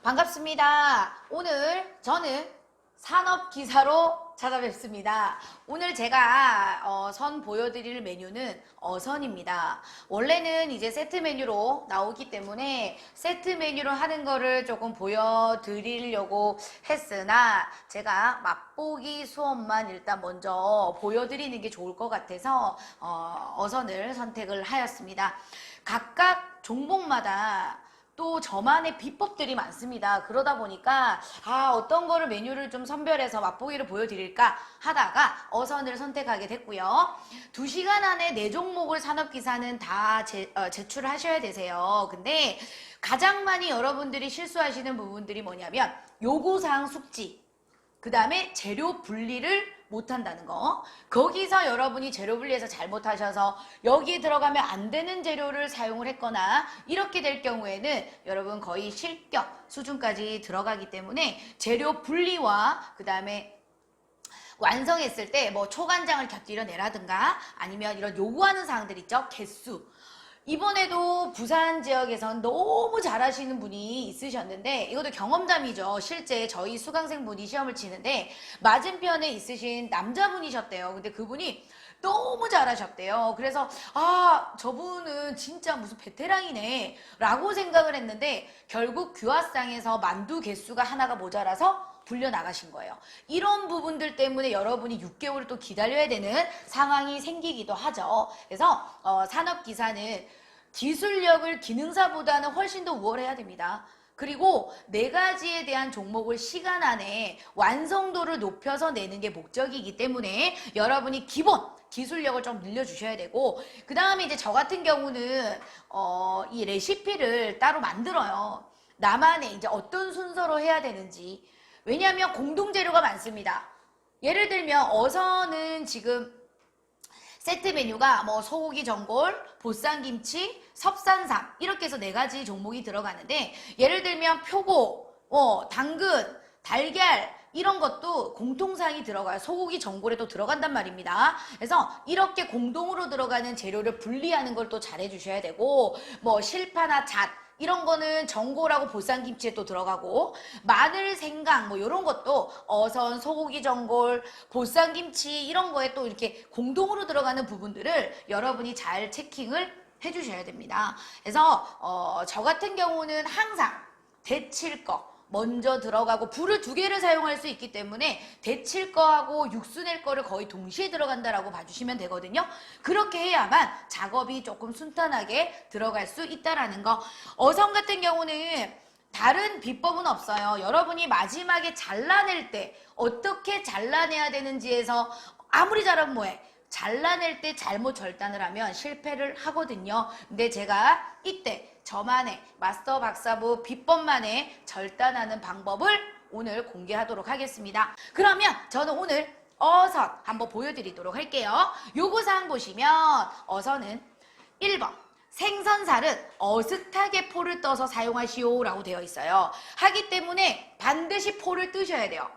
반갑습니다. 오늘 저는 산업기사로 찾아뵙습니다. 오늘 제가 선 보여드릴 메뉴는 어선입니다. 원래는 이제 세트 메뉴로 나오기 때문에 세트 메뉴로 하는 거를 조금 보여드리려고 했으나 제가 맛보기 수업만 일단 먼저 보여드리는 게 좋을 것 같아서 어선을 선택을 하였습니다. 각각 종목마다 또 저만의 비법들이 많습니다. 그러다 보니까 어떤 거를 메뉴를 좀 선별해서 맛보기를 보여드릴까 하다가 어선을 선택하게 됐고요. 2시간 안에 4종목을 산업기사는 다 제출하셔야 되세요. 근데 가장 많이 여러분들이 실수하시는 부분들이 뭐냐면 요구사항 숙지, 그 다음에 재료 분리를 못한다는 거. 거기서 여러분이 재료 분리해서 잘못하셔서 여기에 들어가면 안 되는 재료를 사용을 했거나 이렇게 될 경우에는 여러분 거의 실격 수준까지 들어가기 때문에 재료 분리와 그 다음에 완성했을 때 뭐 초간장을 곁들여 내라든가 아니면 이런 요구하는 사항들 있죠. 개수. 이번에도 부산 지역에선 너무 잘하시는 분이 있으셨는데 이것도 경험담이죠. 실제 저희 수강생분이 시험을 치는데 맞은편에 있으신 남자분이셨대요. 근데 그분이 너무 잘하셨대요. 그래서 저분은 진짜 무슨 베테랑이네 라고 생각을 했는데 결국 규화상에서 만두 개수가 하나가 모자라서 불려 나가신 거예요. 이런 부분들 때문에 여러분이 6개월을 또 기다려야 되는 상황이 생기기도 하죠. 그래서 산업기사는 기술력을 기능사보다는 훨씬 더 우월해야 됩니다. 그리고 4가지에 대한 종목을 시간 안에 완성도를 높여서 내는 게 목적이기 때문에 여러분이 기본 기술력을 좀 늘려주셔야 되고, 그 다음에 이제 저 같은 경우는 이 레시피를 따로 만들어요. 나만의 이제 어떤 순서로 해야 되는지. 왜냐하면 공동재료가 많습니다. 예를 들면 어선은 지금 세트 메뉴가 뭐 소고기 전골, 보쌈김치, 섭산삼 이렇게 해서 4가지 종목이 들어가는데, 예를 들면 표고, 당근, 달걀 이런 것도 공통사항이 들어가요. 소고기 전골에도 들어간단 말입니다. 그래서 이렇게 공동으로 들어가는 재료를 분리하는 걸 또 잘해 주셔야 되고, 뭐 실파나 잣 이런 거는 전골하고 보쌈김치에 또 들어가고, 마늘, 생강 뭐 이런 것도 어선, 소고기 전골, 보쌈김치 이런 거에 또 이렇게 공동으로 들어가는 부분들을 여러분이 잘 체킹을 해주셔야 됩니다. 그래서 저 같은 경우는 항상 데칠 거 먼저 들어가고, 불을 2개를 사용할 수 있기 때문에 데칠 거하고 육수 낼 거를 거의 동시에 들어간다라고 봐주시면 되거든요. 그렇게 해야만 작업이 조금 순탄하게 들어갈 수 있다라는 거. 어선 같은 경우는 다른 비법은 없어요. 여러분이 마지막에 잘라낼 때 어떻게 잘라내야 되는지에서 아무리 잘하면 뭐해? 잘라낼 때 잘못 절단을 하면 실패를 하거든요. 근데 제가 이때 저만의 마스터 박사부 비법만의 절단하는 방법을 오늘 공개하도록 하겠습니다. 그러면 저는 오늘 어선 한번 보여드리도록 할게요. 요구사항 보시면 어선은 1번 생선살은 어슷하게 포를 떠서 사용하시오 라고 되어 있어요. 하기 때문에 반드시 포를 뜨셔야 돼요.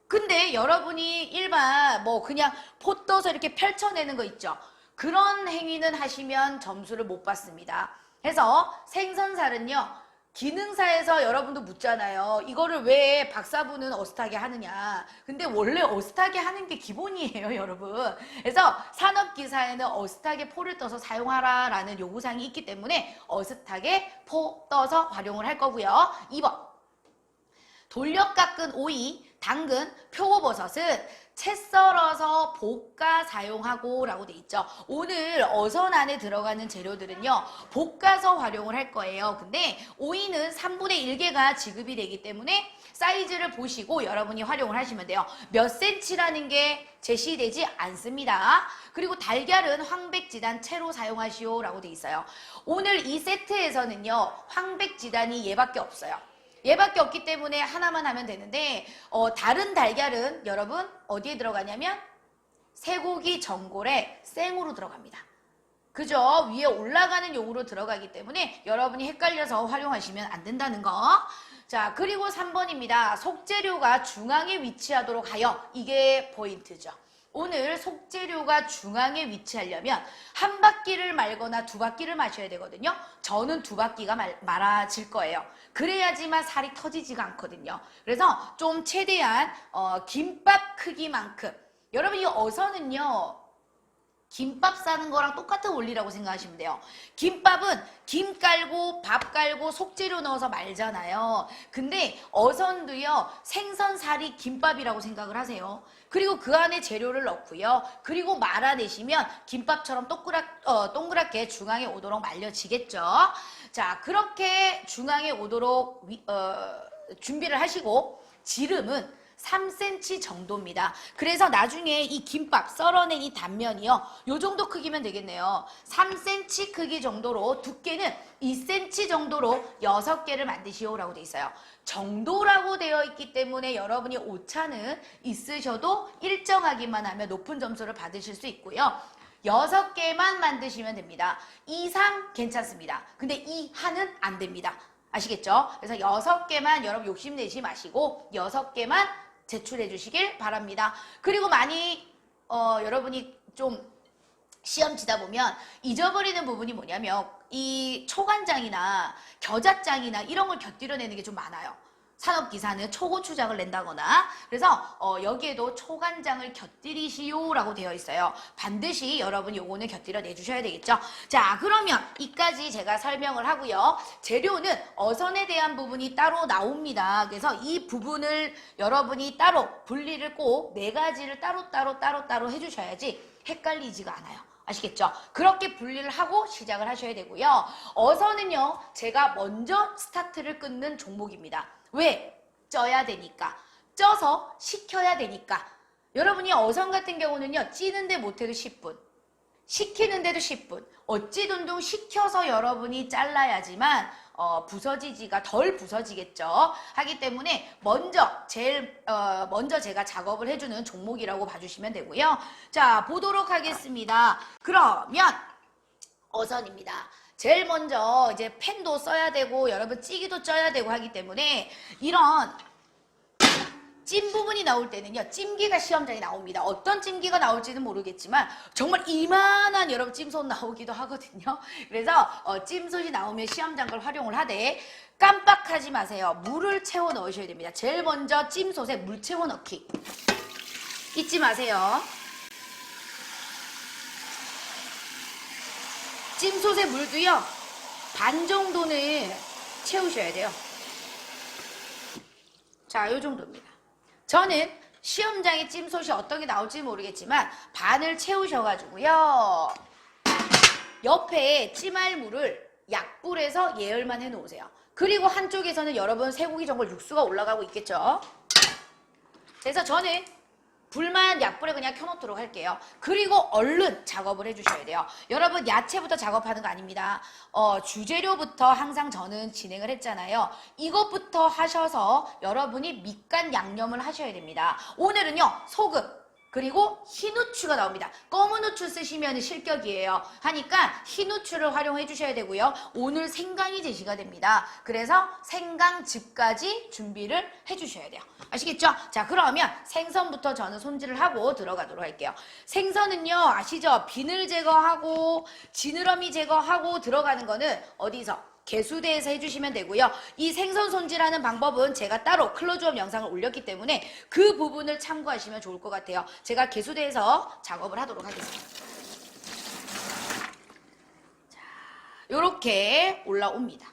근데 여러분이 일반 뭐 그냥 포 떠서 이렇게 펼쳐내는 거 있죠. 그런 행위는 하시면 점수를 못 받습니다. 그래서 생선살은요, 기능사에서 여러분도 묻잖아요. 이거를 왜 박사부는 어슷하게 하느냐. 근데 원래 어슷하게 하는 게 기본이에요, 여러분. 그래서 산업기사에는 어슷하게 포를 떠서 사용하라 라는 요구사항이 있기 때문에 어슷하게 포 떠서 활용을 할 거고요. 2번 돌려 깎은 오이, 당근, 표고버섯은 채 썰어서 볶아 사용하고 라고 돼 있죠. 오늘 어선 안에 들어가는 재료들은요, 볶아서 활용을 할 거예요. 근데 오이는 3분의 1개가 지급이 되기 때문에 사이즈를 보시고 여러분이 활용을 하시면 돼요. 몇 cm라는 게 제시되지 않습니다. 그리고 달걀은 황백지단 채로 사용하시오 라고 돼 있어요. 오늘 이 세트에서는요, 황백지단이 얘밖에 없어요. 얘밖에 없기 때문에 하나만 하면 되는데, 다른 달걀은 여러분 어디에 들어가냐면 쇠고기 전골에 생으로 들어갑니다. 그죠? 위에 올라가는 용으로 들어가기 때문에 여러분이 헷갈려서 활용하시면 안 된다는 거. 자, 그리고 3번입니다. 속재료가 중앙에 위치하도록 하여. 이게 포인트죠. 오늘 속재료가 중앙에 위치하려면 한 바퀴를 말거나 두 바퀴를 마셔야 되거든요. 저는 두 바퀴가 말아질 거예요. 그래야지만 살이 터지지가 않거든요. 그래서 좀 최대한 김밥 크기만큼. 여러분 이 어선은요. 김밥 싸는 거랑 똑같은 원리라고 생각하시면 돼요. 김밥은 김 깔고 밥 깔고 속재료 넣어서 말잖아요. 근데 어선도요. 생선살이 김밥이라고 생각을 하세요. 그리고 그 안에 재료를 넣고요. 그리고 말아내시면 김밥처럼 동그랗게 중앙에 오도록 말려지겠죠. 자, 그렇게 중앙에 오도록 준비를 하시고 지름은 3cm 정도입니다. 그래서 나중에 이 김밥 썰어낸 이 단면이요. 요 정도 크기면 되겠네요. 3cm 크기 정도로 두께는 2cm 정도로 6개를 만드시오라고 돼 있어요. 정도라고 되어 있기 때문에 여러분이 오차는 있으셔도 일정하기만 하면 높은 점수를 받으실 수 있고요. 6개만 만드시면 됩니다. 이상 괜찮습니다. 근데 이하는 안 됩니다. 아시겠죠? 그래서 6개만 여러분 욕심내지 마시고 6개만 제출해 주시길 바랍니다. 그리고 많이 여러분이 좀 시험 치다 보면 잊어버리는 부분이 뭐냐면 이 초간장이나 겨자장이나 이런 걸 곁들여내는 게 좀 많아요. 산업기사는 초고추장을 낸다거나 그래서 여기에도 초간장을 곁들이시오라고 되어 있어요. 반드시 여러분이 요거는 곁들여 내주셔야 되겠죠. 자, 그러면 이까지 제가 설명을 하고요. 재료는 어선에 대한 부분이 따로 나옵니다. 그래서 이 부분을 여러분이 따로 분리를 꼭 4가지를 따로 해주셔야지 헷갈리지가 않아요. 아시겠죠? 그렇게 분리를 하고 시작을 하셔야 되고요. 어선은요, 제가 먼저 스타트를 끊는 종목입니다. 왜? 쪄야 되니까. 쪄서 식혀야 되니까. 여러분이 어선 같은 경우는요, 찌는데 못해도 10분. 식히는데도 10분. 어찌든둥 식혀서 여러분이 잘라야지만 부서지지가 덜 부서지겠죠. 하기 때문에 제일 먼저 제가 작업을 해주는 종목이라고 봐주시면 되고요. 자, 보도록 하겠습니다. 그러면 어선입니다. 제일 먼저 이제 팬도 써야 되고 여러분 찌기도 쪄야 되고 하기 때문에 이런 찜 부분이 나올 때는요. 찜기가 시험장에 나옵니다. 어떤 찜기가 나올지는 모르겠지만 정말 이만한 여러분 찜솥 나오기도 하거든요. 그래서 찜솥이 나오면 시험장 걸 활용을 하되 깜빡하지 마세요. 물을 채워 넣으셔야 됩니다. 제일 먼저 찜솥에 물 채워 넣기. 잊지 마세요. 찜솥에 물도요. 반 정도는 채우셔야 돼요. 자, 요 정도입니다. 저는 시험장에 찜솥이 어떤 게 나올지 모르겠지만 반을 채우셔가지고요. 옆에 찜할 물을 약불에서 예열만 해놓으세요. 그리고 한쪽에서는 여러분 쇠고기 전골 육수가 올라가고 있겠죠. 그래서 저는 불만 약불에 그냥 켜놓도록 할게요. 그리고 얼른 작업을 해주셔야 돼요. 여러분 야채부터 작업하는 거 아닙니다. 주재료부터 항상 저는 진행을 했잖아요. 이것부터 하셔서 여러분이 밑간 양념을 하셔야 됩니다. 오늘은요 소금 그리고 흰 후추가 나옵니다. 검은 후추 쓰시면 실격이에요. 하니까 흰 후추를 활용해 주셔야 되고요. 오늘 생강이 제시가 됩니다. 그래서 생강즙까지 준비를 해 주셔야 돼요. 아시겠죠? 자, 그러면 생선부터 저는 손질을 하고 들어가도록 할게요. 생선은요, 아시죠? 비늘 제거하고 지느러미 제거하고 들어가는 거는 어디서? 개수대에서 해주시면 되고요. 이 생선 손질하는 방법은 제가 따로 클로즈업 영상을 올렸기 때문에 그 부분을 참고하시면 좋을 것 같아요. 제가 개수대에서 작업을 하도록 하겠습니다. 자, 요렇게 올라옵니다.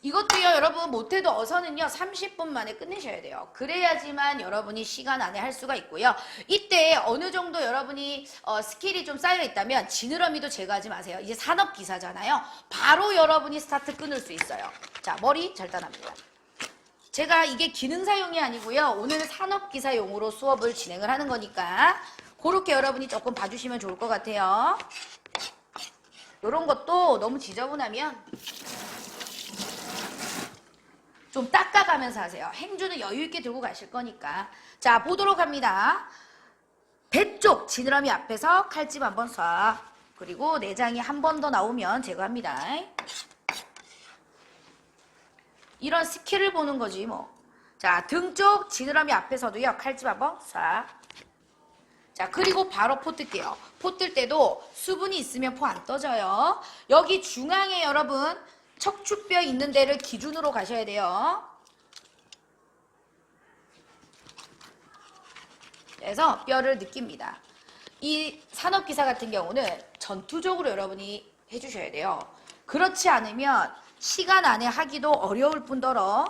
이것도요, 여러분 못해도 어선은요 30분 만에 끝내셔야 돼요. 그래야지만 여러분이 시간 안에 할 수가 있고요. 이때 어느 정도 여러분이 스킬이 좀 쌓여 있다면 지느러미도 제거하지 마세요. 이제 산업기사잖아요. 바로 여러분이 스타트 끊을 수 있어요. 자, 머리 절단합니다. 제가 이게 기능사용이 아니고요. 오늘은 산업기사용으로 수업을 진행을 하는 거니까 그렇게 여러분이 조금 봐주시면 좋을 것 같아요. 이런 것도 너무 지저분하면 좀 닦아가면서 하세요. 행주는 여유있게 들고 가실 거니까. 자, 보도록 합니다. 배 쪽 지느러미 앞에서 칼집 한번 쏴. 그리고 내장이 한 번 더 나오면 제거합니다. 이런 스킬을 보는 거지 뭐. 자, 등 쪽 지느러미 앞에서도요. 칼집 한번 싹. 자, 그리고 바로 포 뜰게요. 포 뜰 때도 수분이 있으면 포 안 떠져요. 여기 중앙에 여러분 척추뼈 있는 데를 기준으로 가셔야 돼요. 그래서 뼈를 느낍니다. 이 산업기사 같은 경우는 전투적으로 여러분이 해주셔야 돼요. 그렇지 않으면 시간 안에 하기도 어려울 뿐더러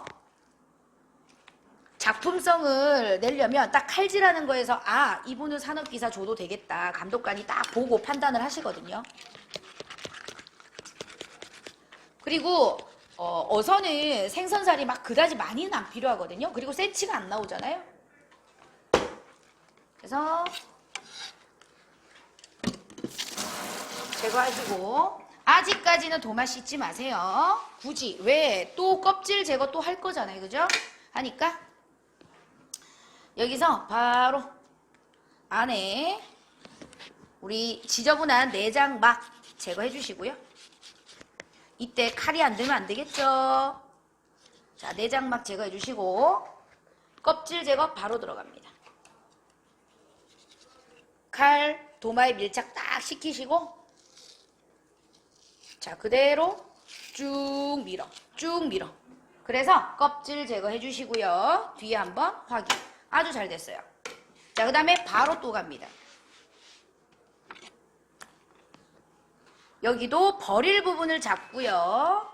작품성을 내려면 딱 칼질하는 거에서 아, 이분은 산업기사 줘도 되겠다. 감독관이 딱 보고 판단을 하시거든요. 그리고 어선은 생선살이 막 그다지 많이는 안 필요하거든요. 그리고 세치가 안 나오잖아요. 그래서 제거하시고 아직까지는 도마 씻지 마세요. 굳이. 왜? 또 껍질 제거 또 할 거잖아요. 그죠? 하니까 여기서 바로 안에 우리 지저분한 내장 막 제거해 주시고요. 이때 칼이 안 들면 안 되겠죠. 자, 내장 막 제거해 주시고 껍질 제거 바로 들어갑니다. 칼 도마에 밀착 딱 시키시고 자, 그대로 쭉 밀어. 쭉 밀어. 그래서 껍질 제거해 주시고요. 뒤에 한번 확인. 아주 잘 됐어요. 자, 그 다음에 바로 또 갑니다. 여기도 버릴 부분을 잡고요.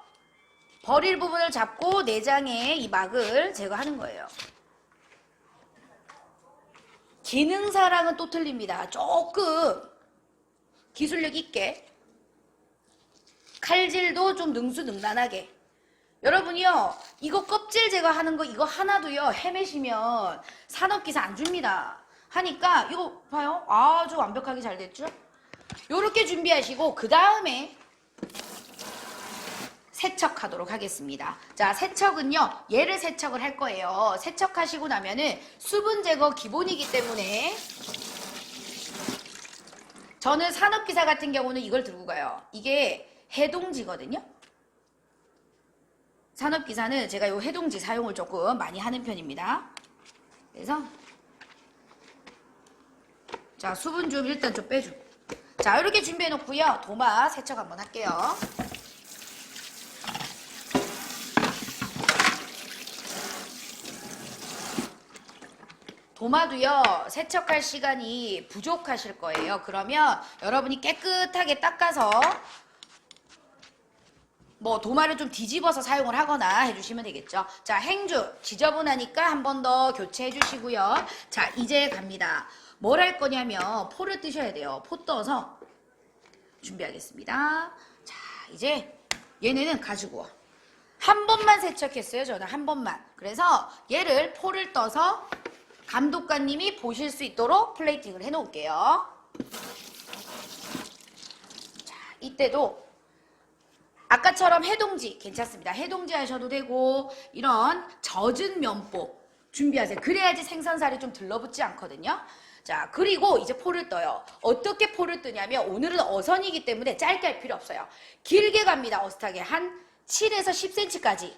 버릴 부분을 잡고 내장의 이 막을 제거하는 거예요. 기능사랑은 또 틀립니다. 조금 기술력 있게 칼질도 좀 능수능란하게. 여러분이요, 이거 껍질 제거하는 거 이거 하나도요 헤매시면 산업기사 안 줍니다. 하니까 이거 봐요. 아주 완벽하게 잘 됐죠? 요렇게 준비하시고 그 다음에 세척하도록 하겠습니다. 자, 세척은요, 얘를 세척을 할 거예요. 세척하시고 나면은 수분 제거 기본이기 때문에 저는 산업기사 같은 경우는 이걸 들고 가요. 이게 해동지거든요. 산업기사는 제가 이 해동지 사용을 조금 많이 하는 편입니다. 그래서 자, 수분 좀 일단 좀 빼주고 자, 이렇게 준비해 놓고요. 도마 세척 한번 할게요. 도마도요, 세척할 시간이 부족하실 거예요. 그러면 여러분이 깨끗하게 닦아서 뭐 도마를 좀 뒤집어서 사용을 하거나 해주시면 되겠죠. 자, 행주 지저분하니까 한 번 더 교체해 주시고요. 자, 이제 갑니다. 뭘 할 거냐면 포를 뜨셔야 돼요. 포 떠서 준비하겠습니다. 자, 이제 얘네는 가지고 와. 한 번만 세척했어요. 저는 한 번만. 그래서 얘를 포를 떠서 감독관님이 보실 수 있도록 플레이팅을 해 놓을게요. 자, 이때도 아까처럼 해동지 괜찮습니다. 해동지 하셔도 되고 이런 젖은 면포 준비하세요. 그래야지 생선살이 좀 들러붙지 않거든요. 자, 그리고 이제 포를 떠요. 어떻게 포를 뜨냐면 오늘은 어선이기 때문에 짧게 할 필요 없어요. 길게 갑니다. 어슷하게 한 7에서 10cm까지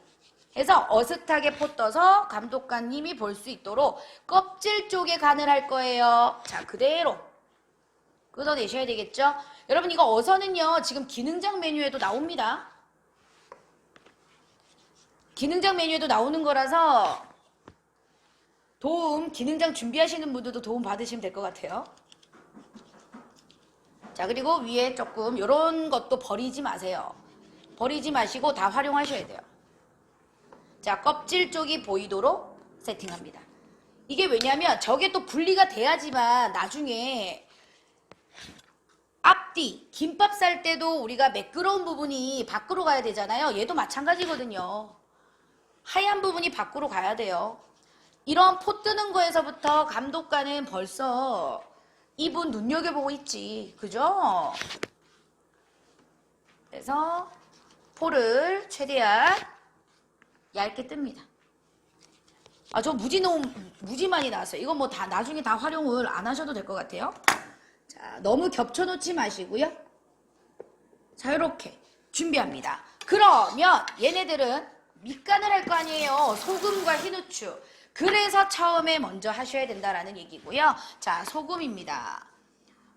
해서 어슷하게 포 떠서 감독관님이 볼 수 있도록 껍질 쪽에 간을 할 거예요. 자, 그대로 끄덕내셔야 되겠죠? 여러분, 이거 어선은요 지금 기능장 메뉴에도 나옵니다. 기능장 메뉴에도 나오는 거라서 기능장 준비하시는 분들도 도움 받으시면 될 것 같아요. 자, 그리고 위에 조금 이런 것도 버리지 마세요. 버리지 마시고 다 활용하셔야 돼요. 자, 껍질 쪽이 보이도록 세팅합니다. 이게 왜냐면 저게 또 분리가 돼야지만 나중에 앞뒤 김밥 쌀 때도 우리가 매끄러운 부분이 밖으로 가야 되잖아요. 얘도 마찬가지거든요. 하얀 부분이 밖으로 가야 돼요. 이런 포 뜨는 거에서부터 감독관은 벌써 이분 눈여겨보고 있지. 그죠? 그래서 포를 최대한 얇게 뜹니다. 아, 저 무지 많이 나왔어요. 이거 뭐 다 나중에 다 활용을 안 하셔도 될 것 같아요. 자, 너무 겹쳐놓지 마시고요. 자, 이렇게 준비합니다. 그러면 얘네들은 밑간을 할 거 아니에요. 소금과 흰후추. 그래서 처음에 먼저 하셔야 된다라는 얘기고요. 자, 소금입니다.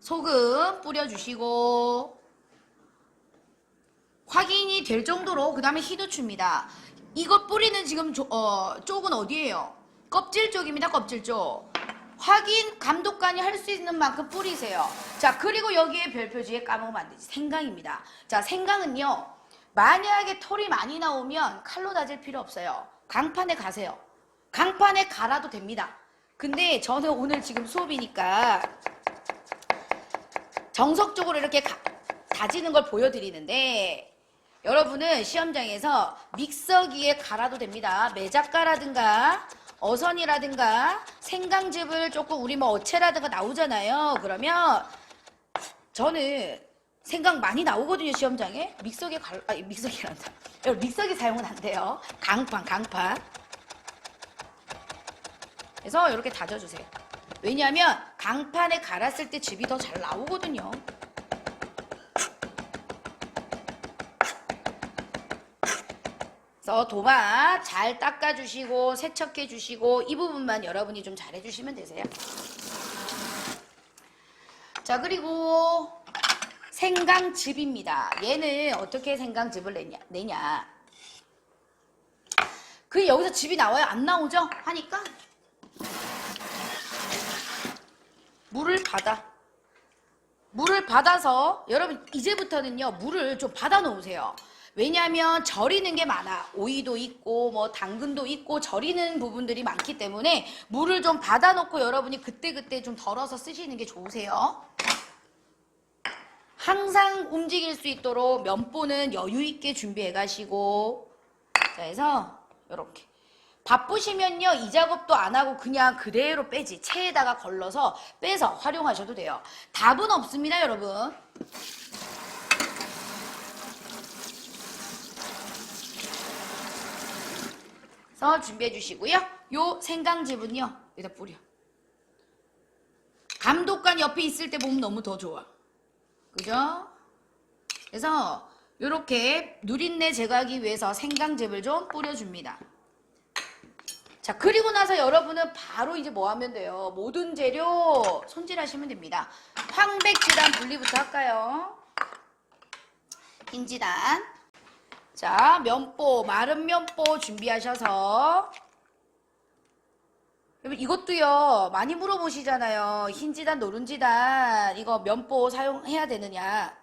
소금 뿌려주시고 확인이 될 정도로, 그 다음에 흰후추입니다. 이거 뿌리는 지금 쪽은 어디예요? 껍질 쪽입니다. 껍질 쪽. 확인, 감독관이 할 수 있는 만큼 뿌리세요. 자, 그리고 여기에 별표지에 까먹으면 안 되지. 생강입니다. 자, 생강은요, 만약에 털이 많이 나오면 칼로 다질 필요 없어요. 강판에 가세요. 강판에 갈아도 됩니다. 근데 저는 오늘 지금 수업이니까 정석적으로 이렇게 다지는 걸 보여드리는데, 여러분은 시험장에서 믹서기에 갈아도 됩니다. 메작가라든가 어선이라든가 생강즙을 조금, 우리 뭐 어체라든가 나오잖아요. 그러면 저는 생강 많이 나오거든요, 시험장에. 믹서기에 믹서기란다. 여러분, 믹서기 사용은 안 돼요. 강판. 그래서 이렇게 다져주세요. 왜냐하면 강판에 갈았을 때 즙이 더 잘 나오거든요. 그래서 도마 잘 닦아주시고 세척해주시고 이 부분만 여러분이 좀 잘해주시면 되세요. 자, 그리고 생강즙입니다. 얘는 어떻게 생강즙을 내냐. 그 여기서 즙이 나와요? 안 나오죠? 하니까 물을 받아서 여러분 이제부터는요, 물을 좀 받아 놓으세요. 왜냐하면 절이는 게 많아. 오이도 있고 뭐 당근도 있고 절이는 부분들이 많기 때문에 물을 좀 받아 놓고 여러분이 그때그때 좀 덜어서 쓰시는 게 좋으세요. 항상 움직일 수 있도록 면보는 여유 있게 준비해 가시고, 자, 해서 이렇게 바쁘시면요, 이 작업도 안 하고 그냥 그대로 빼지, 체에다가 걸러서 빼서 활용하셔도 돼요. 답은 없습니다, 여러분. 그래서 준비해 주시고요. 요 생강즙은요, 여기다 뿌려. 감독관 옆에 있을 때 보면 너무 더 좋아. 그죠? 그래서 요렇게 누린내 제거하기 위해서 생강즙을 좀 뿌려줍니다. 자, 그리고 나서 여러분은 바로 이제 뭐 하면 돼요? 모든 재료 손질하시면 됩니다. 황백지단 분리부터 할까요? 흰지단. 자, 면보, 마른 면보 준비하셔서. 여러분 이것도요, 많이 물어보시잖아요. 흰지단, 노른지단 이거 면보 사용해야 되느냐.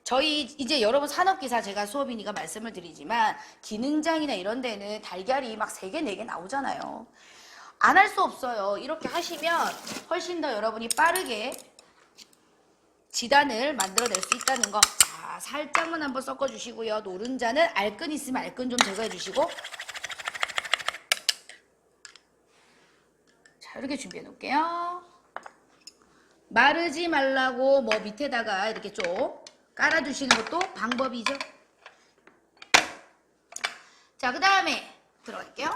저희 이제 여러분 산업기사, 제가 수업이니까 말씀을 드리지만 기능장이나 이런 데는 달걀이 막 3개, 4개 나오잖아요. 안 할 수 없어요. 이렇게 하시면 훨씬 더 여러분이 빠르게 지단을 만들어낼 수 있다는 거. 자, 살짝만 한번 섞어주시고요. 노른자는 알끈 있으면 알끈 좀 제거해주시고. 자, 이렇게 준비해 놓을게요. 마르지 말라고 뭐 밑에다가 이렇게 좀 깔아주시는 것도 방법이죠. 자, 그 다음에 들어갈게요.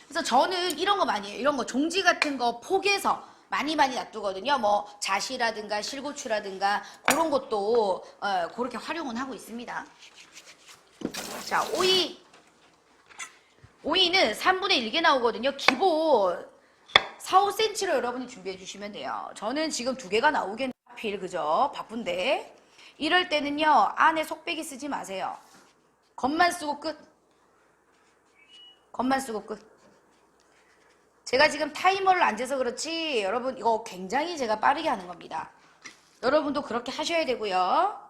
그래서 저는 이런 거 많이 해요. 이런 거 종지 같은 거 포개서 많이 놔두거든요. 뭐 자시라든가 실고추라든가 그런 것도 그렇게 활용은 하고 있습니다. 자, 오이는 3분의 1개 나오거든요. 기본 4, 5cm로 여러분이 준비해 주시면 돼요. 저는 지금 2개가 나오겠네요. 하필, 그죠? 바쁜데. 이럴 때는요, 안에 속배기 쓰지 마세요. 겉만 쓰고 끝. 겉만 쓰고 끝. 제가 지금 타이머를 안 재서 그렇지, 여러분 이거 굉장히 제가 빠르게 하는 겁니다. 여러분도 그렇게 하셔야 되고요.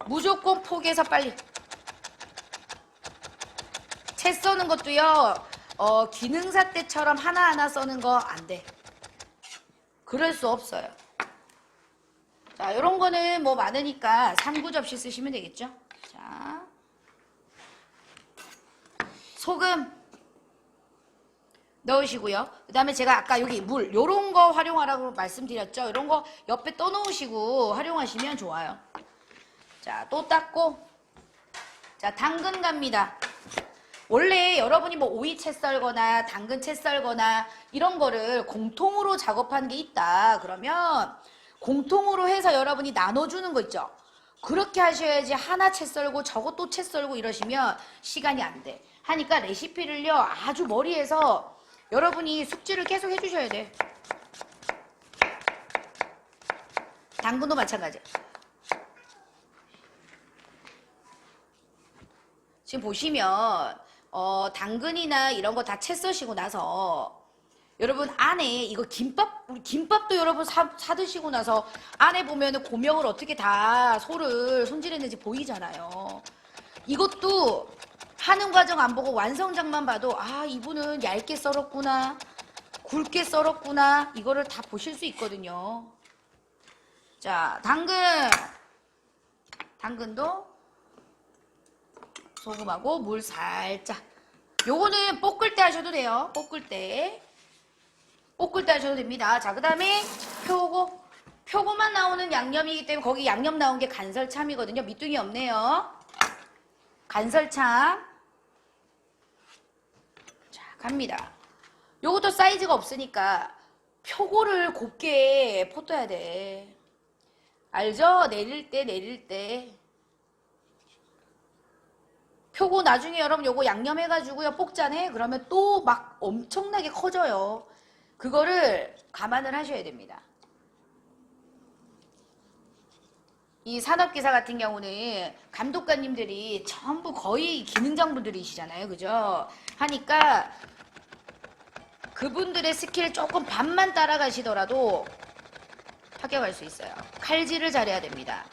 무조건 포개서 빨리. 채 써는 것도요, 기능사 때처럼 하나하나 써는 거 안 돼. 그럴 수 없어요. 자, 이런 거는 뭐 많으니까 3구 접시 쓰시면 되겠죠. 자, 소금 넣으시고요. 그 다음에 제가 아까 여기 물, 요런 거 활용하라고 말씀드렸죠. 이런 거 옆에 떠놓으시고 활용하시면 좋아요. 자, 또 닦고. 자, 당근 갑니다. 원래 여러분이 뭐 오이 채 썰거나 당근 채 썰거나 이런 거를 공통으로 작업하는 게 있다. 그러면 공통으로 해서 여러분이 나눠주는 거 있죠. 그렇게 하셔야지 하나 채 썰고 저거 또 채 썰고 이러시면 시간이 안 돼. 하니까 레시피를요 아주 머리에서 여러분이 숙지를 계속 해주셔야 돼. 당근도 마찬가지. 지금 보시면 당근이나 이런 거 다 채 써시고 나서 여러분 안에 이거 우리 김밥도 여러분 사 드시고 나서 안에 보면은 고명을 어떻게 다 소를 손질했는지 보이잖아요. 이것도 하는 과정 안 보고 완성장만 봐도 아 이분은 얇게 썰었구나 굵게 썰었구나 이거를 다 보실 수 있거든요. 자 당근도 소금하고 물 살짝. 요거는 볶을 때 하셔도 돼요. 볶을 때 하셔도 됩니다. 자, 그 다음에 표고만 나오는 양념이기 때문에 거기 양념 나온 게 간설참이거든요. 밑둥이 없네요. 간설참. 자, 갑니다. 요것도 사이즈가 없으니까 표고를 곱게 포떠야 돼. 알죠? 내릴 때. 표고 나중에 여러분 요거 양념해가지고요. 볶잖아요. 그러면 또 막 엄청나게 커져요. 그거를 감안을 하셔야 됩니다. 이 산업기사 같은 경우는 감독관님들이 전부 거의 기능장분들이시잖아요. 그죠? 하니까 그분들의 스킬 조금 반만 따라가시더라도 합격할 수 있어요. 칼질을 잘해야 됩니다.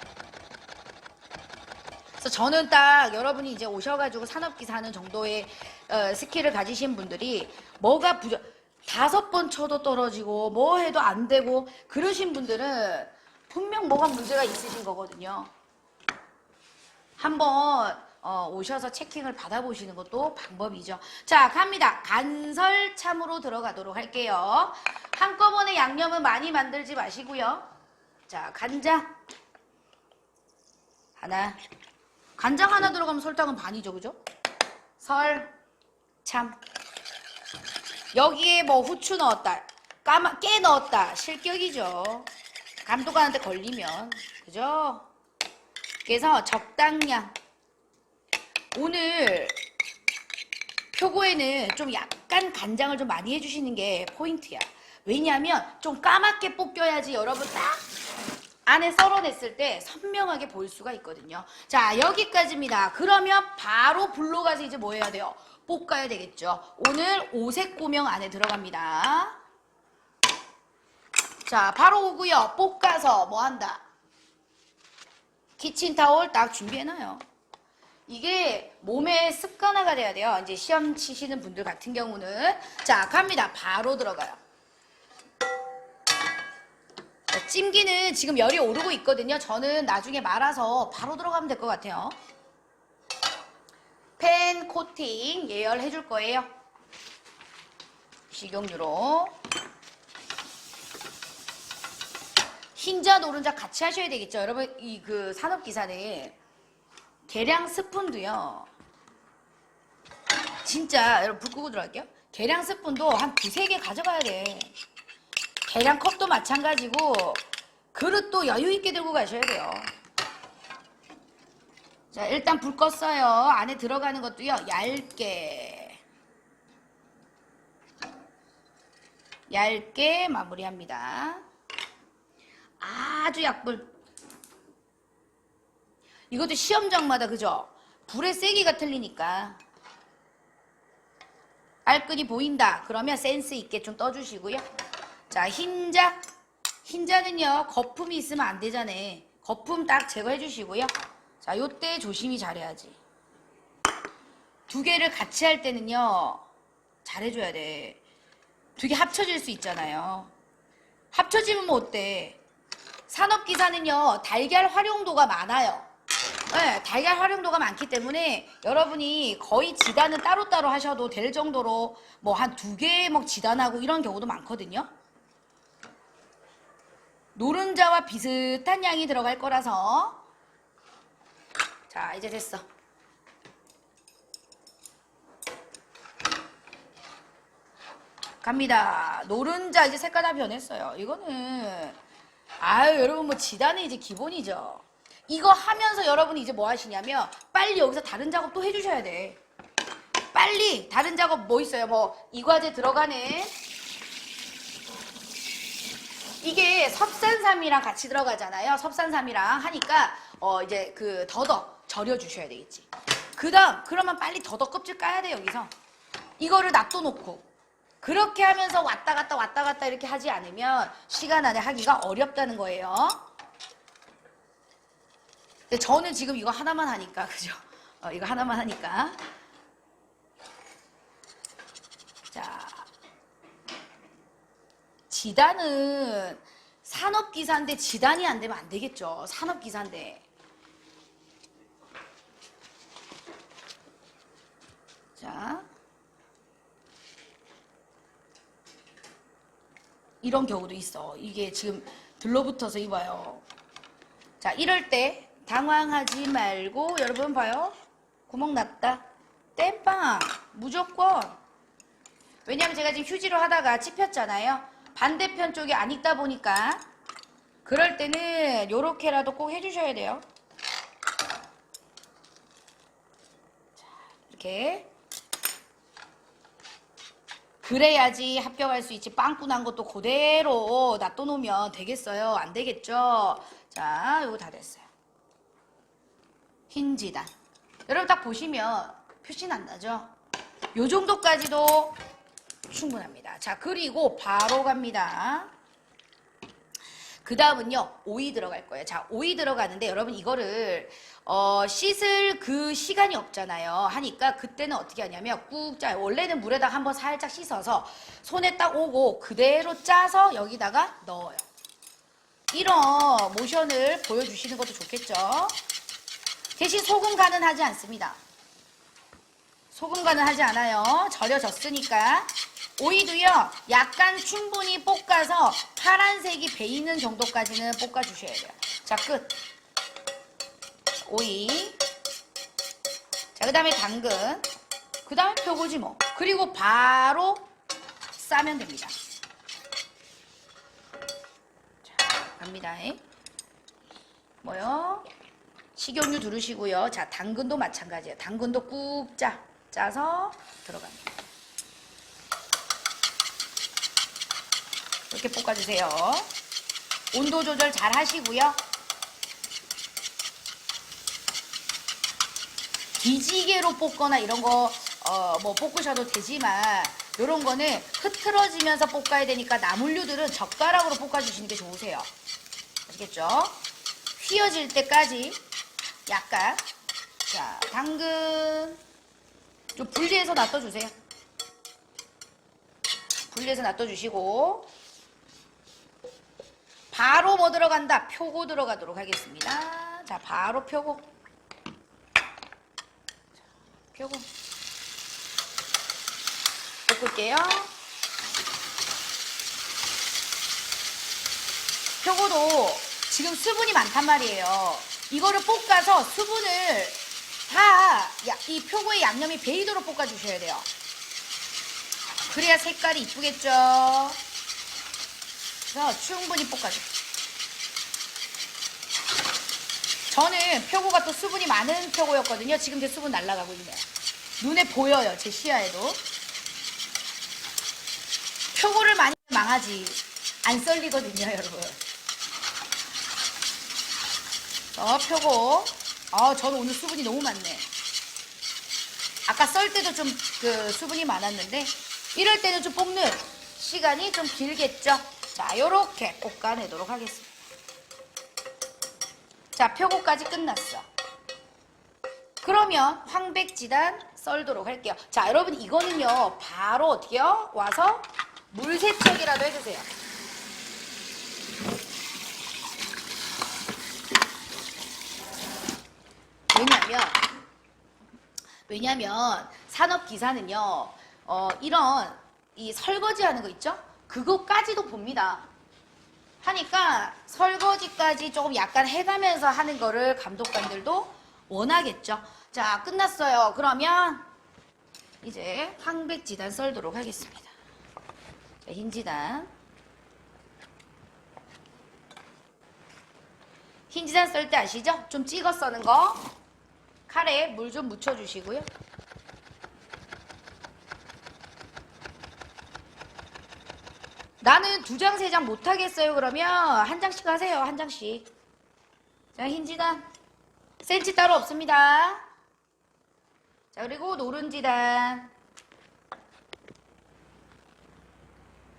그래서 저는 딱 여러분이 이제 오셔가지고 산업기사 하는 정도의 스킬을 가지신 분들이 뭐가 5번 쳐도 떨어지고 뭐 해도 안 되고 그러신 분들은 분명 뭐가 문제가 있으신 거거든요. 한번 오셔서 체킹을 받아보시는 것도 방법이죠. 자, 갑니다. 간설참으로 들어가도록 할게요. 한꺼번에 양념은 많이 만들지 마시고요. 자, 간장 하나. 간장 하나 들어가면 설탕은 반이죠. 그죠? 참. 여기에 뭐 후추 넣었다, 깨 넣었다, 실격이죠. 감독관한테 걸리면. 그죠? 그래서 적당량. 오늘 표고에는 좀 약간 간장을 좀 많이 해주시는 게 포인트야. 왜냐하면 좀 까맣게 볶여야지 여러분 딱 안에 썰어냈을 때 선명하게 보일 수가 있거든요. 자, 여기까지입니다. 그러면 바로 불로 가서 이제 뭐 해야 돼요? 볶아야 되겠죠. 오늘 오색 고명 안에 들어갑니다. 자, 바로 오고요. 볶아서 뭐 한다? 키친타올 딱 준비해놔요. 이게 몸에 습관화가 돼야 돼요. 이제 시험 치시는 분들 같은 경우는. 자, 갑니다. 바로 들어가요. 자, 찜기는 지금 열이 오르고 있거든요. 저는 나중에 말아서 바로 들어가면 될 것 같아요. 팬 코팅 예열해 줄 거예요. 식용유로. 흰자 노른자 같이 하셔야 되겠죠. 여러분 이 그 산업기사는 계량 스푼도요. 진짜 여러분 불 끄고 들어갈게요. 계량 스푼도 한 2-3개 가져가야 돼. 계량 컵도 마찬가지고 그릇도 여유있게 들고 가셔야 돼요. 자, 일단 불 껐어요. 안에 들어가는 것도요. 얇게 마무리합니다. 아주 약불. 이것도 시험장마다 그죠? 불의 세기가 틀리니까. 깔끔히 보인다. 그러면 센스 있게 좀 떠주시고요. 자, 흰자. 흰자는요. 거품이 있으면 안 되잖아. 거품 딱 제거해 주시고요. 자, 요때 조심히 잘해야지. 2개를 같이 할 때는요. 잘해줘야 돼. 2개 합쳐질 수 있잖아요. 합쳐지면 뭐 어때? 산업기사는요. 달걀 활용도가 많아요. 네, 달걀 활용도가 많기 때문에 여러분이 거의 지단은 따로따로 하셔도 될 정도로 뭐 한 2개 막 지단하고 이런 경우도 많거든요. 노른자와 비슷한 양이 들어갈 거라서. 자, 이제 됐어. 갑니다. 노른자 이제 색깔 다 변했어요. 이거는 아유 여러분 뭐 지단은 이제 기본이죠. 이거 하면서 여러분이 이제 뭐 하시냐면 빨리 여기서 다른 작업 또 해주셔야 돼. 빨리 다른 작업 뭐 있어요? 뭐 이과제 들어가는 이게 섭산삼이랑 같이 들어가잖아요. 섭산삼이랑 하니까 이제 그 더덕 절여주셔야 되겠지. 그다음 그러면 빨리 더덕 껍질 까야 돼 여기서. 이거를 놔둬놓고 그렇게 하면서 왔다 갔다 이렇게 하지 않으면 시간 안에 하기가 어렵다는 거예요. 근데 저는 지금 이거 하나만 하니까 그죠? 이거 하나만 하니까. 자, 지단은 산업기사인데 지단이 안 되면 안 되겠죠. 산업기사인데. 자, 이런 경우도 있어. 이게 지금 들러붙어서 입어요. 자, 이럴 때 당황하지 말고 여러분 봐요. 구멍 났다. 땜빵 무조건. 왜냐면 제가 지금 휴지로 하다가 찝혔잖아요. 반대편 쪽이 안 익다 보니까 그럴 때는 요렇게라도 꼭 해주셔야 돼요. 자, 이렇게. 그래야지 합격할 수 있지. 빵꾸 난 것도 그대로 놔둬놓으면 되겠어요? 안 되겠죠? 자, 요거 다 됐어요. 흰지단. 여러분 딱 보시면 표시는 안 나죠? 요 정도까지도 충분합니다. 자, 그리고 바로 갑니다. 그 다음은요, 오이 들어갈 거예요. 자, 오이 들어가는데 여러분 이거를 씻을 그 시간이 없잖아요. 하니까 그때는 어떻게 하냐면 꾹 짜요. 원래는 물에다가 한번 살짝 씻어서 손에 딱 오고 그대로 짜서 여기다가 넣어요. 이런 모션을 보여주시는 것도 좋겠죠. 대신 소금 간은 하지 않습니다. 소금 간은 하지 않아요. 절여졌으니까. 오이도요, 약간 충분히 볶아서 파란색이 배이는 정도까지는 볶아주셔야 돼요. 자, 끝. 오이. 자, 그 다음에 당근. 그 다음에 표고지 뭐. 그리고 바로 싸면 됩니다. 자, 갑니다. 뭐요? 식용유 두르시고요. 자, 당근도 마찬가지예요. 당근도 꾹 짜서 들어갑니다. 이렇게 볶아주세요. 온도 조절 잘 하시고요. 기지개로 볶거나 이런 거 뭐 볶으셔도 되지만 이런 거는 흐트러지면서 볶아야 되니까 나물류들은 젓가락으로 볶아주시는 게 좋으세요. 아시겠죠? 휘어질 때까지 약간. 자, 당근 좀 분리해서 놔둬주세요. 분리해서 놔둬주시고 바로 뭐 들어간다? 표고 들어가도록 하겠습니다. 자, 바로 표고. 자, 표고. 볶을게요. 표고도 지금 수분이 많단 말이에요. 이거를 볶아서 수분을 다 이 표고의 양념이 배이도록 볶아주셔야 돼요. 그래야 색깔이 이쁘겠죠. 그래서 충분히 볶아줘요. 저는 표고가 또 수분이 많은 표고였거든요. 지금 제 수분 날아가고 있네요. 눈에 보여요. 제 시야에도. 표고를 많이 망하지. 안 썰리거든요, 여러분. 표고. 저는 오늘 수분이 너무 많네. 아까 썰 때도 좀 수분이 많았는데 이럴 때는 좀 볶는 시간이 좀 길겠죠. 자, 요렇게 볶아내도록 하겠습니다. 자, 표고까지 끝났어. 그러면 황백지단 썰도록 할게요. 자, 여러분 이거는요 바로 어떻게요? 와서 물세척이라도 해주세요. 왜냐면 산업기사는요 이런 이 설거지 하는 거 있죠? 그거까지도 봅니다. 하니까 설거지까지 조금 약간 해가면서 하는 거를 감독관들도 원하겠죠. 자, 끝났어요. 그러면 이제 황백지단 썰도록 하겠습니다. 자, 흰지단. 흰지단 썰 때 아시죠? 좀 찍어 써는 거. 칼에 물 좀 묻혀주시고요. 나는 2장, 3장 못하겠어요. 그러면 한 장씩 하세요. 한 장씩. 자, 흰지단. 센치 따로 없습니다. 자, 그리고 노른지단.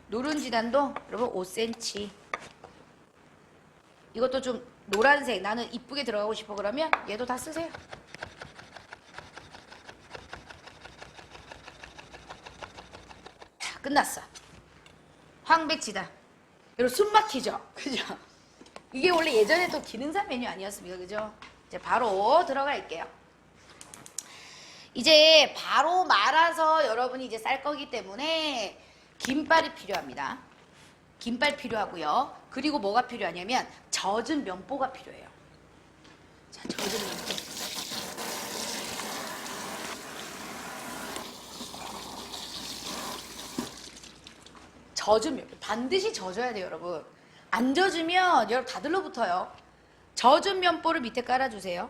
노른지단도 여러분 5cm. 이것도 좀 노란색, 나는 이쁘게 들어가고 싶어 그러면 얘도 다 쓰세요. 자, 끝났어. 황백지단. 여러분 숨 막히죠? 그죠? 이게 원래 예전에 또 기능사 메뉴 아니었습니까? 그죠? 이제 바로 들어갈게요. 이제 바로 말아서 여러분이 이제 쌀 거기 때문에 김발이 필요합니다. 김발 필요하고요. 그리고 뭐가 필요하냐면 젖은 면보가 필요해요. 자, 젖은 면보. 젖은 면보. 반드시 젖어야 돼요, 여러분. 안 젖으면 여러분 다 들러붙어요. 젖은 면보를 밑에 깔아주세요.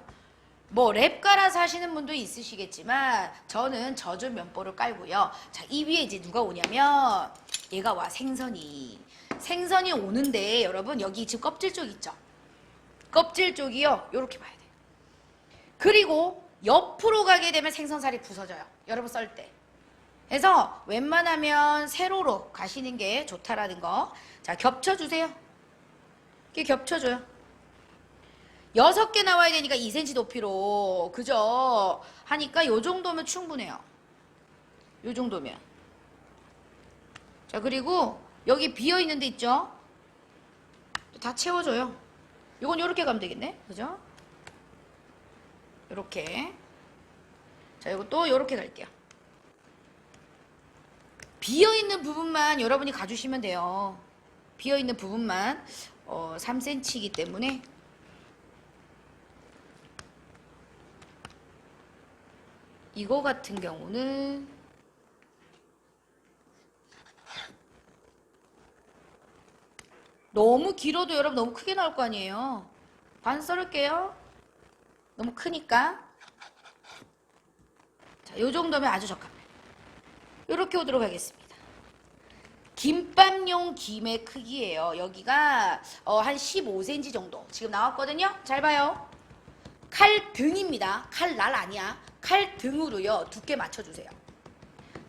뭐 랩 깔아서 하시는 분도 있으시겠지만 저는 젖은 면보를 깔고요. 자, 이 위에 이제 누가 오냐면 얘가 와, 생선이 오는데 여러분 여기 지금 껍질 쪽 있죠? 껍질 쪽이요. 요렇게 봐야 돼요. 그리고 옆으로 가게 되면 생선살이 부서져요. 여러분 썰 때. 그래서 웬만하면 세로로 가시는 게 좋다라는 거. 자, 겹쳐주세요. 이렇게 겹쳐줘요. 6개 나와야 되니까 2cm 높이로. 그죠? 하니까 요 정도면 충분해요. 요 정도면. 자, 그리고 여기 비어있는 데 있죠? 다 채워줘요. 요건 요렇게 가면 되겠네. 그죠? 요렇게. 자, 요거 또 요렇게 갈게요. 비어있는 부분만 여러분이 가주시면 돼요. 비어있는 부분만 3cm이기 때문에 이거 같은 경우는 너무 길어도 여러분 너무 크게 나올 거 아니에요. 반 썰을게요. 너무 크니까. 자, 요 정도면 아주 적합해요. 요렇게 오도록 하겠습니다. 김밥용 김의 크기예요. 여기가 한 15cm 정도 지금 나왔거든요. 잘 봐요. 칼 등입니다. 칼 날 아니야. 칼 등으로요. 두께 맞춰주세요.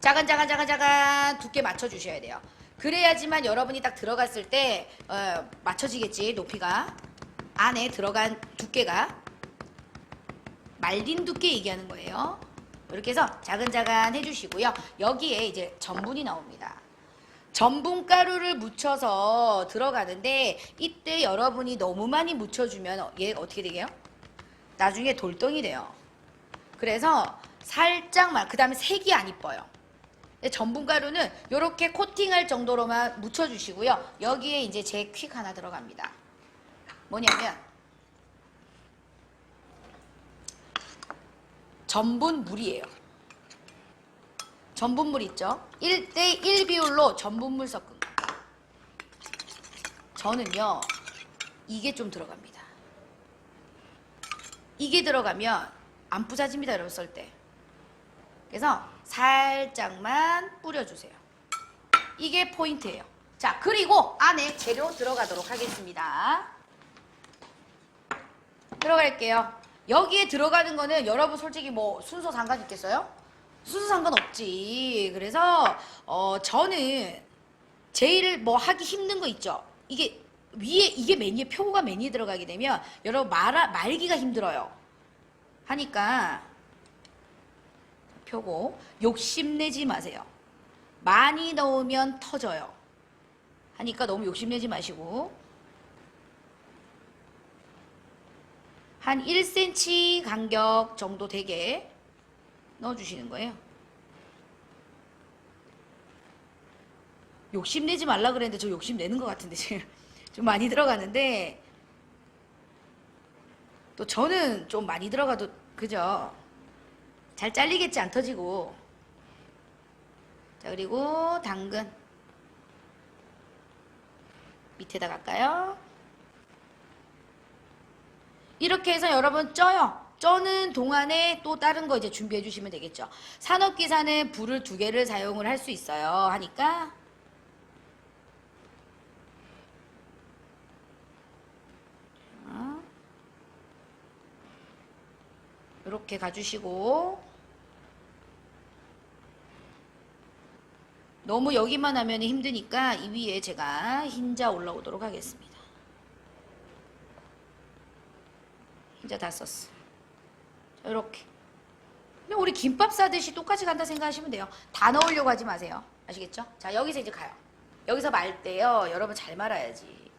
작은 두께 맞춰주셔야 돼요. 그래야지만 여러분이 딱 들어갔을 때 맞춰지겠지. 높이가 안에 들어간 두께가 말린 두께 얘기하는 거예요. 이렇게 해서 자근자근 해주시고요. 여기에 이제 전분이 나옵니다. 전분 가루를 묻혀서 들어가는데 이때 여러분이 너무 많이 묻혀주면 얘 어떻게 되게요? 나중에 돌덩이 돼요. 그래서 살짝만, 그 다음에 색이 안 이뻐요. 전분 가루는 이렇게 코팅할 정도로만 묻혀주시고요. 여기에 이제 제 퀵 하나 들어갑니다. 뭐냐면 전분물이에요. 전분물 있죠? 1대1 비율로 전분물 섞은 거. 저는요 이게 좀 들어갑니다. 이게 들어가면 안 부서집니다, 여러분 썰 때. 그래서 살짝만 뿌려주세요. 이게 포인트예요. 자, 그리고 안에 재료 들어가도록 하겠습니다. 들어갈게요. 여기에 들어가는 거는 여러분 솔직히 뭐 순서 상관 있겠어요? 순서 상관없지. 그래서 저는 제일 뭐 하기 힘든 거 있죠. 이게 위에 이게 메뉴에 표고가 메뉴에 들어가게 되면 여러분 말기가 힘들어요. 하니까 표고 욕심내지 마세요. 많이 넣으면 터져요. 하니까 너무 욕심내지 마시고 한 1cm 간격 정도 되게 넣어주시는 거예요. 욕심내지 말라 그랬는데 저 욕심내는 것 같은데 지금 좀 많이 들어가는데 또 저는 좀 많이 들어가도 그죠? 잘 잘리겠지, 안 터지고. 자, 그리고 당근 밑에다 갈까요? 이렇게 해서 여러분 쪄요. 쪄는 동안에 또 다른 거 이제 준비해 주시면 되겠죠. 산업기사는 불을 2개를 사용을 할 수 있어요. 하니까 이렇게 가주시고, 너무 여기만 하면 힘드니까 이 위에 제가 흰자 올라오도록 하겠습니다. 흰자 다 썼어. 자, 이렇게. 근데 우리 김밥 싸듯이 똑같이 간다 생각하시면 돼요. 다 넣으려고 하지 마세요. 아시겠죠? 자, 여기서 이제 가요. 여기서 말 때요, 여러분 잘 말아야지.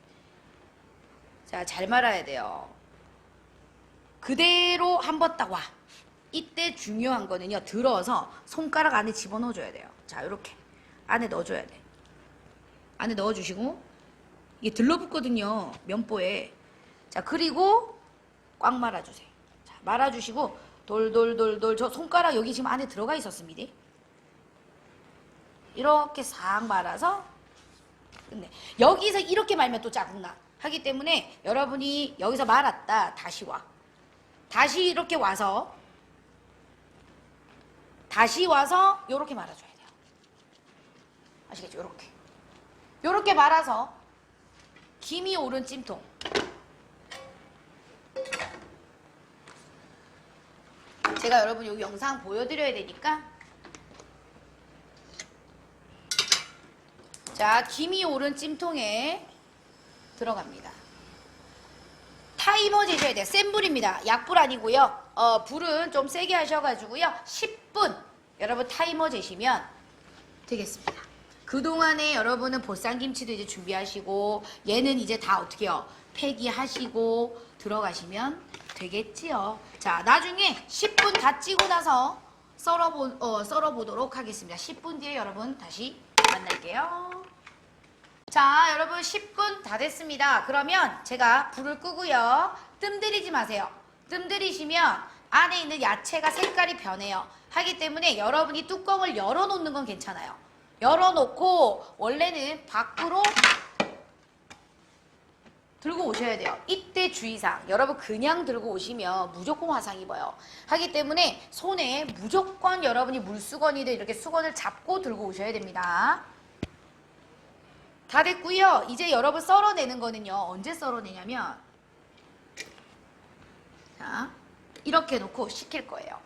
자, 잘 말아야 돼요. 그대로 한번 딱 와. 이때 중요한 거는요, 들어서 손가락 안에 집어넣어줘야 돼요. 자, 이렇게 안에 넣어줘야 돼. 안에 넣어주시고, 이게 들러붙거든요, 면보에. 자, 그리고 꽉 말아주세요. 자, 말아주시고 돌돌돌돌. 저 손가락 여기 지금 안에 들어가 있었습니다. 이렇게 싹 말아서 끝내. 여기서 이렇게 말면 또 짜증나 하기 때문에 여러분이 여기서 말았다 다시 와. 다시 이렇게 와서 요렇게 말아줘야 돼요. 아시겠죠? 요렇게 말아서 김이 오른 찜통. 제가 여러분 여기 영상 보여드려야 되니까, 자, 김이 오른 찜통에 들어갑니다. 타이머 재셔야 돼요. 센 불입니다. 약불 아니고요. 불은 좀 세게 하셔가지고요. 10분 여러분 타이머 재시면 되겠습니다. 그동안에 여러분은 보쌈김치도 이제 준비하시고, 얘는 이제 다 어떻게 해요? 폐기하시고 들어가시면 되겠지요. 자, 나중에 10분 다 찌고 나서 썰어보도록 하겠습니다. 10분 뒤에 여러분 다시 만날게요. 자, 여러분 10분 다 됐습니다. 그러면 제가 불을 끄고요. 뜸 들이지 마세요. 뜸 들이시면 안에 있는 야채가 색깔이 변해요. 하기 때문에 여러분이 뚜껑을 열어놓는 건 괜찮아요. 열어놓고 원래는 밖으로 들고 오셔야 돼요. 이때 주의사항. 여러분 그냥 들고 오시면 무조건 화상 입어요. 하기 때문에 손에 무조건 여러분이 물수건이든 이렇게 수건을 잡고 들고 오셔야 됩니다. 다 됐고요. 이제 여러분 썰어내는 거는요. 언제 썰어내냐면, 자, 이렇게 놓고 식힐 거예요.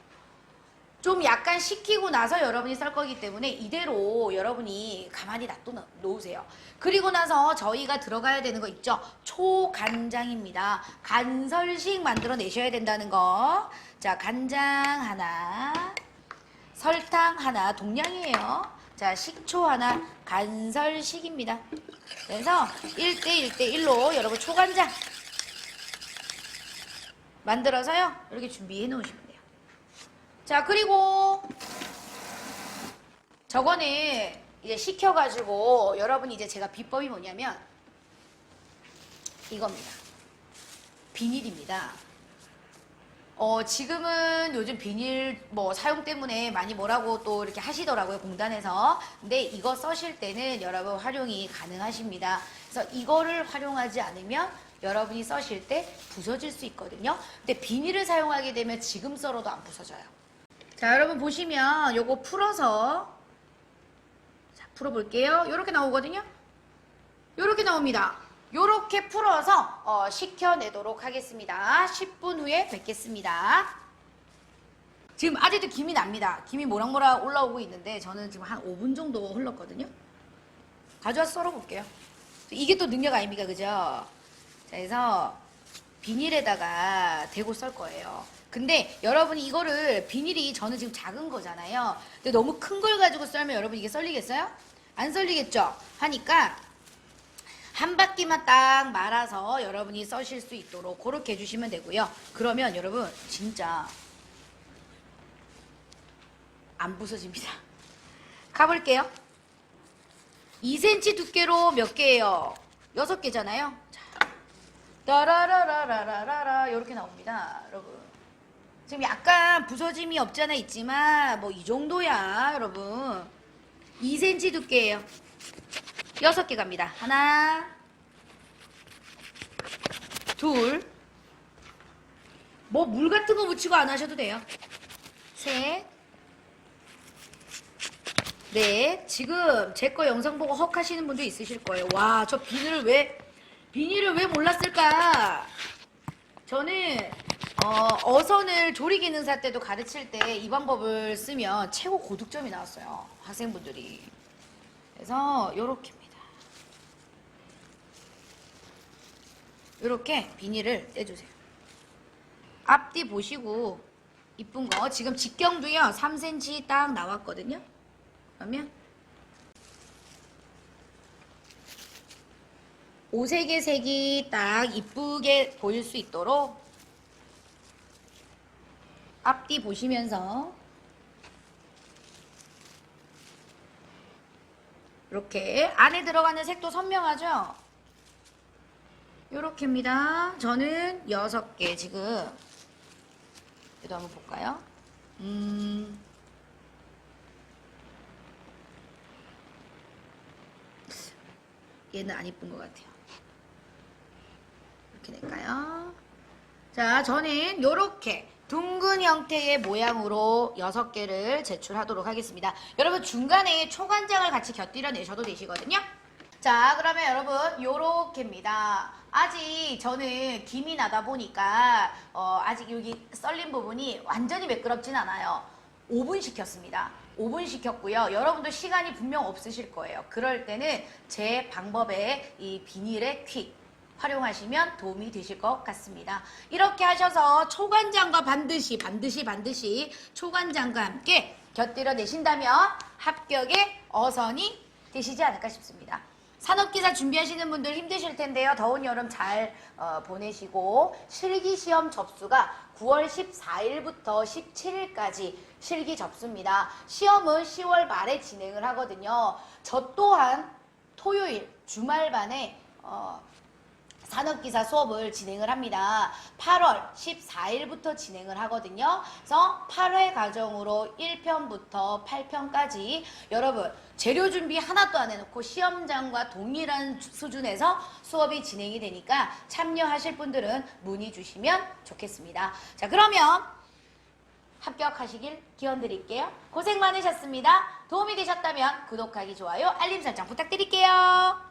좀 약간 식히고 나서 여러분이 썰 거기 때문에 이대로 여러분이 가만히 놔두세요. 그리고 나서 저희가 들어가야 되는 거 있죠? 초간장입니다. 간설식 만들어 내셔야 된다는 거. 자, 간장 하나, 설탕 하나, 동량이에요. 자, 식초 하나, 간설식입니다. 그래서 1대1대1로 여러분 초간장 만들어서요. 이렇게 준비해 놓으시면 돼요. 자, 그리고 저거는 이제 식혀가지고 여러분이 이제 제가 비법이 뭐냐면 이겁니다. 비닐입니다. 지금은 요즘 비닐 사용 때문에 많이 뭐라고 또 이렇게 하시더라고요, 공단에서. 근데 이거 써실 때는 여러분 활용이 가능하십니다. 그래서 이거를 활용하지 않으면 여러분이 써실 때 부서질 수 있거든요. 근데 비닐을 사용하게 되면 지금 썰어도 안 부서져요. 자, 여러분 보시면 요거 풀어서, 자, 풀어볼게요. 요렇게 나오거든요. 요렇게 나옵니다. 요렇게 풀어서 식혀내도록 하겠습니다. 10분 후에 뵙겠습니다. 지금 아직도 김이 납니다. 김이 모락모락 올라오고 있는데 저는 지금 한 5분 정도 흘렀거든요. 가져와서 썰어볼게요. 이게 또 능력 아닙니까? 그죠? 자, 그래서 비닐에다가 대고 썰 거예요. 근데 여러분이 이거를, 비닐이 저는 지금 작은 거잖아요. 근데 너무 큰 걸 가지고 썰면 여러분 이게 썰리겠어요? 안 썰리겠죠? 하니까 한 바퀴만 딱 말아서 여러분이 써실 수 있도록 그렇게 해주시면 되고요. 그러면 여러분 진짜 안 부서집니다. 가볼게요. 2cm 두께로 몇 개예요? 6개잖아요. 자, 따라라라라라라 이렇게 나옵니다. 여러분 지금 약간 부서짐이 없잖아 있지만 뭐 이 정도야 여러분. 2cm 두께예요. 6개 갑니다. 하나, 둘, 뭐 물 같은 거 묻히고 안 하셔도 돼요. 셋, 넷. 지금 제 거 영상 보고 헉 하시는 분도 있으실 거예요. 와, 저 비닐을 왜 몰랐을까? 저는 어선을 조리기능사 때도 가르칠 때 이 방법을 쓰면 최고 고득점이 나왔어요. 학생분들이. 그래서 요렇게입니다. 요렇게 비닐을 떼주세요. 앞뒤 보시고 이쁜 거 지금 직경도요 3cm 딱 나왔거든요. 그러면 오색의 색이 딱 이쁘게 보일 수 있도록 앞뒤 보시면서 이렇게 안에 들어가는 색도 선명하죠? 요렇게입니다. 저는 6개 지금 얘도 한번 볼까요? 얘는 안 이쁜 것 같아요. 이렇게 낼까요? 자, 저는 요렇게 둥근 형태의 모양으로 6개를 제출하도록 하겠습니다. 여러분 중간에 초간장을 같이 곁들여 내셔도 되시거든요. 자, 그러면 여러분 요렇게입니다. 아직 저는 김이 나다 보니까 아직 여기 썰린 부분이 완전히 매끄럽진 않아요. 5분 식혔습니다. 5분 식혔고요. 여러분도 시간이 분명 없으실 거예요. 그럴 때는 제 방법에 이 비닐의 퀵 활용하시면 도움이 되실 것 같습니다. 이렇게 하셔서 초간장과 반드시 초간장과 함께 곁들여 내신다면 합격의 어선이 되시지 않을까 싶습니다. 산업기사 준비하시는 분들 힘드실 텐데요. 더운 여름 잘 보내시고 실기시험 접수가 9월 14일부터 17일까지 실기 접수입니다. 시험은 10월 말에 진행을 하거든요. 저 또한 토요일 주말반에 산업기사 수업을 진행을 합니다. 8월 14일부터 진행을 하거든요. 그래서 8회 과정으로 1편부터 8편까지 여러분 재료 준비 하나도 안 해놓고 시험장과 동일한 수준에서 수업이 진행이 되니까 참여하실 분들은 문의 주시면 좋겠습니다. 자, 그러면 합격하시길 기원 드릴게요. 고생 많으셨습니다. 도움이 되셨다면 구독하기, 좋아요, 알림 설정 부탁드릴게요.